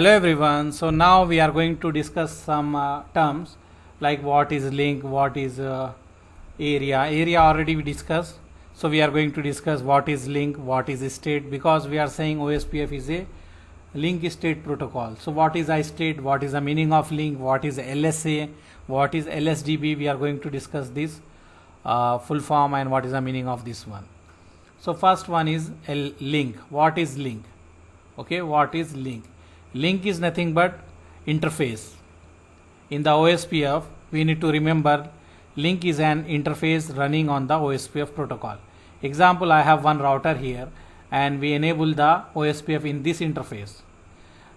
Hello everyone. So now we are going to discuss some terms like what is link, what is area. Area already we discussed. So we are going to discuss what is link, what is state, because we are saying OSPF is a link state protocol. So what is I state, what is the meaning of link, what is LSA, what is LSDB. We are going to discuss this full form and what is the meaning of this one. So first one is link. What is link? Okay, what is link? Link is nothing but interface. In the OSPF, we need to remember link is an interface running on the OSPF protocol. Example, I have one router here and we enable the OSPF in this interface.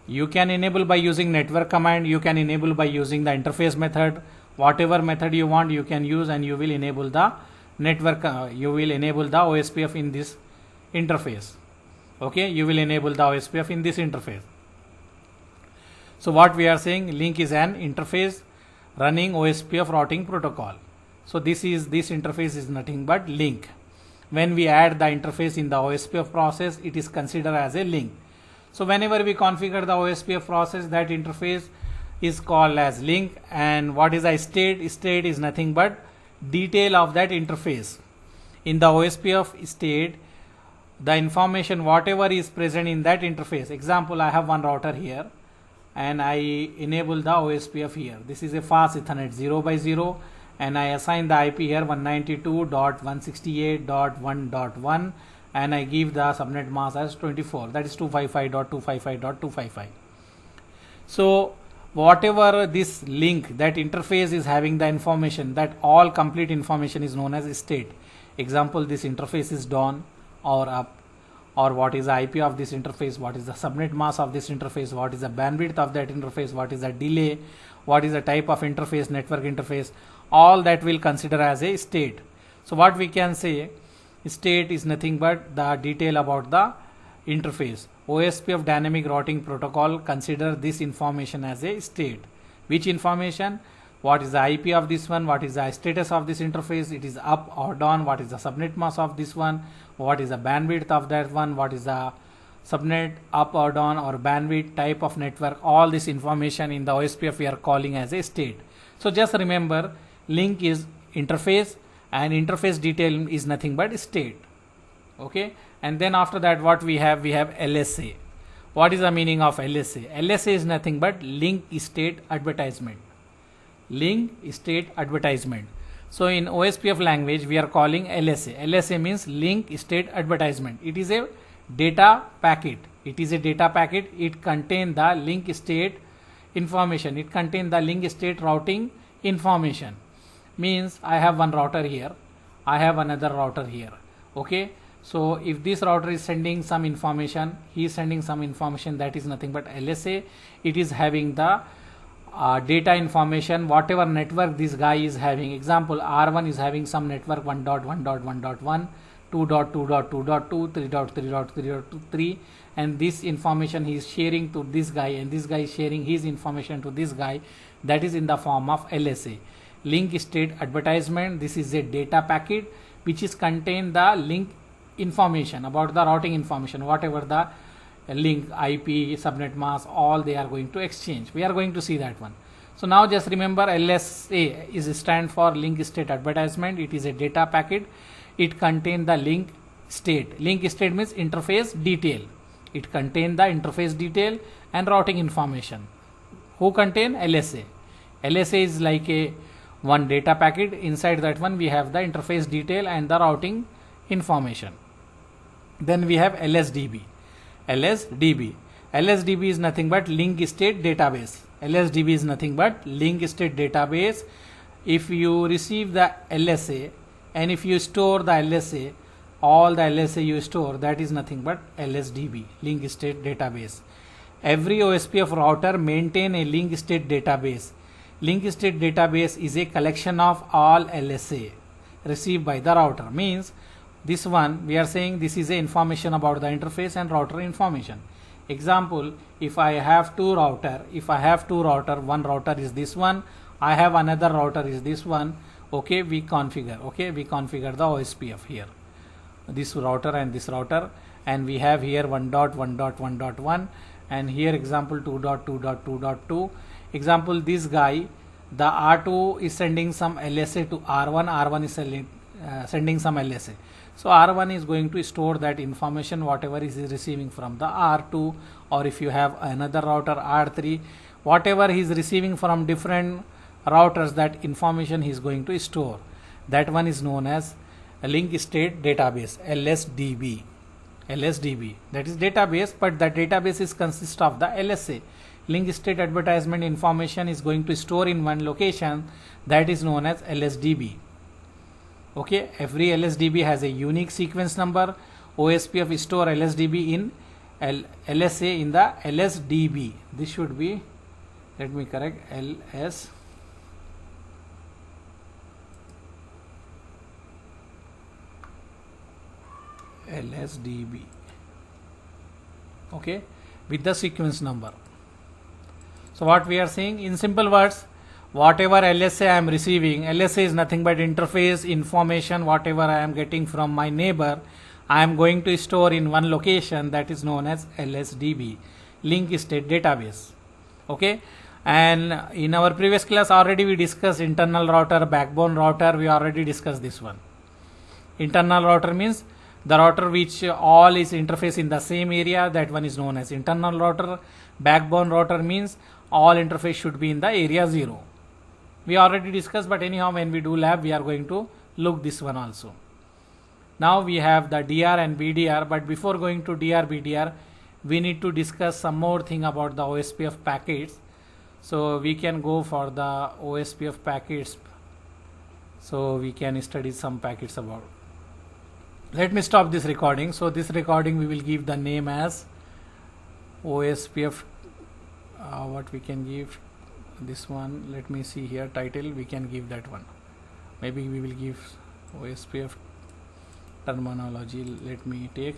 You can enable by using network command, you can enable by using the interface method, whatever method you want you can use, and you will enable the network, you will enable the OSPF in this interface. Okay, you will enable the OSPF in this interface. So what we are saying, link is an interface running OSPF routing protocol. So this interface is nothing but link. When we add the interface in the OSPF process, it is considered as a link. So whenever we configure the OSPF process, that interface is called as link. And what is a state? State is nothing but detail of that interface. In the OSPF state, the information whatever is present in that interface. Example, I have one router here and I enable the OSPF here. This is a fast Ethernet 0x0 and I assign the IP here 192.168.1.1 and I give the subnet mask as 24, that is 255.255.255. So whatever this link, that interface is having the information, that all complete information is known as state. Example, this interface is down or up, or what is the IP of this interface, what is the subnet mask of this interface, what is the bandwidth of that interface, what is the delay, what is the type of interface, network interface, all that will consider as a state. So what we can say, state is nothing but the detail about the interface. OSPF dynamic routing protocol consider this information as a state. Which information? What is the IP of this one, what is the status of this interface, it is up or down, what is the subnet mask of this one, what is the bandwidth of that one, what is the subnet up or down or bandwidth, type of network, all this information in the OSPF we are calling as a state. So just remember, link is interface and interface detail is nothing but state. Okay, and then after that what we have LSA. What is the meaning of LSA? LSA is nothing but link state advertisement. Link state advertisement. So in OSPF language we are calling LSA. LSA means link state advertisement. It is a data packet. It is a data packet. It contains the link state information. It contains the link state routing information. Means I have one router here, I have another router here. Okay, so if this router is sending some information, he is sending some information, that is nothing but LSA. It is having the data information, whatever network this guy is having. Example, R1 is having some network 1.1.1.1, 2.2.2.2, 3.3.3.3, and this information he is sharing to this guy, and this guy is sharing his information to this guy. That is in the form of LSA, link state advertisement. This is a data packet which is contain the link information about the routing information, whatever the link, IP, subnet mask, all they are going to exchange. We are going to see that one. So now just remember, LSA is stand for link state advertisement. It is a data packet. It contains the link state. Link state means interface detail. It contains the interface detail and routing information. Who contain? LSA. LSA is like a one data packet. Inside that one we have the interface detail and the routing information. Then we have LSDB. LSDB is nothing but link state database. LSDB is nothing but link state database. If you receive the LSA and if you store the LSA, all the LSA you store, that is nothing but LSDB, link state database. Every OSPF router maintain a link state database. Link state database is a collection of all LSA received by the router. Means this one we are saying this is a information about the interface and router information. Example, if I have two router, one router is this one, I have another router is this one. Okay, we configure the OSPF here, this router and this router, and we have here 1.1.1.1 and here example 2.2.2.2. Example, this guy, the R2 is sending some LSA to R1, R1 is sending some LSA. So R1 is going to store that information whatever is receiving from the R2, or if you have another router R3, whatever he is receiving from different routers, that information he is going to store. That one is known as a link state database, LSDB. LSDB, that is database, but the database is consist of the LSA. Link state advertisement information is going to store in one location, that is known as LSDB. Okay, every LSDB has a unique sequence number. OSPF store LSDB in LSA in the LSDB. This should be, let me correct, LSDB. Okay, with the sequence number. So what we are saying in simple words, whatever LSA I am receiving, LSA is nothing but interface information, whatever I am getting from my neighbor, I am going to store in one location, that is known as LSDB, link state database. Okay, and in our previous class already we discussed internal router, backbone router, we already discussed this one. Internal router means the router which all is interface in the same area, that one is known as internal router. Backbone router means all interface should be in the area 0. We already discussed, but anyhow when we do lab we are going to look this one also. Now we have the DR and BDR, but before going to DR, BDR, we need to discuss some more thing about the OSPF packets. So we can go for the OSPF packets. So we can study some packets about. Let me stop this recording. So this recording we will give the name as OSPF. What we can give this one, let me see here, title we can give that one. Maybe we will give OSPF terminology. Let me take